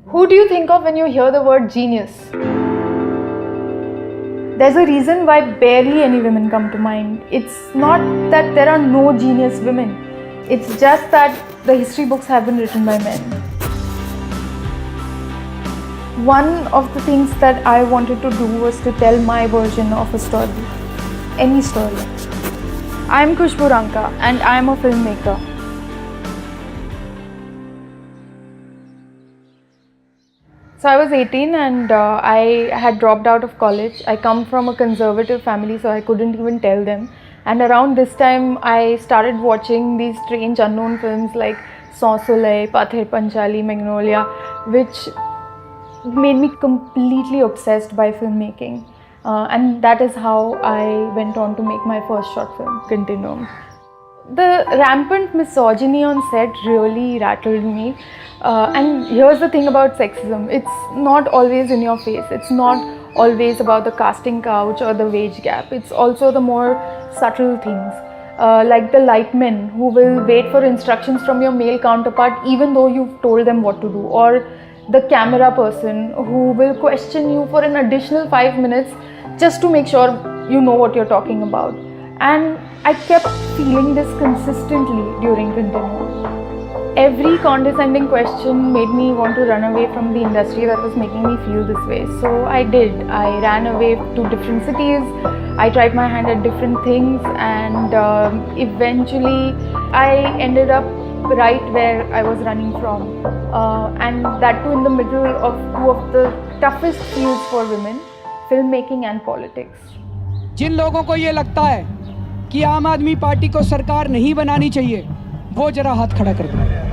Who do you think of when you hear the word genius? There's a reason why barely any women come to mind. It's not that there are no genius women. It's just that the history books have been written by men. One of the things that I wanted to do was to tell my version of a story. Any story. I'm Khushbu Ranka and I'm a filmmaker. So I was 18 and I had dropped out of college. I come from a conservative family, so I couldn't even tell them. And around this time, I started watching these strange unknown films like Sans Soleil, Pather Panchali, Magnolia, which made me completely obsessed by filmmaking. And that is how I went on to make my first short film, Continuum. The rampant misogyny on set really rattled me. And here's the thing about sexism. It's not always in your face. It's not always about the casting couch or the wage gap. It's also the more subtle things. Like the light men who will wait for instructions from your male counterpart even though you've told them what to do. Or the camera person who will question you for an additional 5 minutes just to make sure you know what you're talking about. And I kept feeling this consistently during Continuum. Every condescending question made me want to run away from the industry that was making me feel this way. So I did. I ran away to different cities. I tried my hand at different things, and eventually I ended up right where I was running from. And that too in the middle of two of the toughest fields for women, filmmaking and politics. जिन लोगों को ये लगता है कि आम आदमी party को सरकार नहीं बनानी चाहिए, वो जरा हाथ खड़ा कर दो.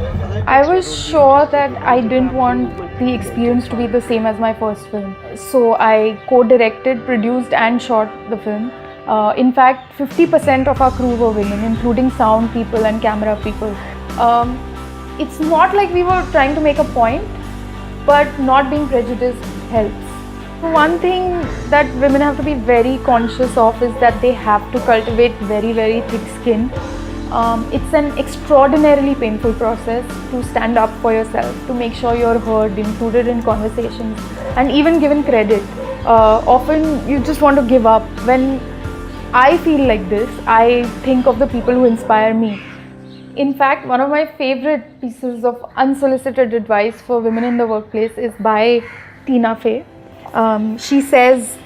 I was sure that I didn't want the experience to be the same as my first film. So I co-directed, produced and shot the film. In fact, 50% of our crew were women, including sound people and camera people. It's not like we were trying to make a point, but not being prejudiced helps. One thing that women have to be very conscious of is that they have to cultivate very, very thick skin. It's an extraordinarily painful process to stand up for yourself, to make sure you're heard, included in conversations, and even given credit. Often you just want to give up. When I feel like this, I think of the people who inspire me. In fact, one of my favorite pieces of unsolicited advice for women in the workplace is by Tina Fey. She says,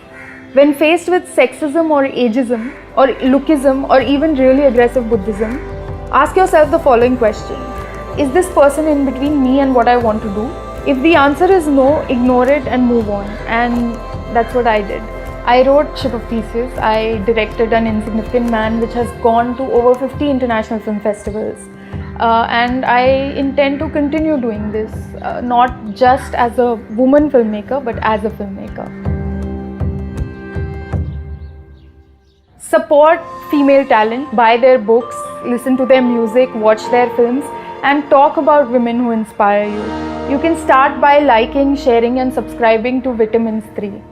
when faced with sexism or ageism or lookism or even really aggressive Buddhism, ask yourself the following question. Is this person in between me and what I want to do? If the answer is no, ignore it and move on. And that's what I did. I wrote Ship of Theseus. I directed An Insignificant Man, which has gone to over 50 international film festivals. And I intend to continue doing this, not just as a woman filmmaker, but as a filmmaker. Support female talent, buy their books, listen to their music, watch their films, and talk about women who inspire you. You can start by liking, sharing, and subscribing to Vitamins 3.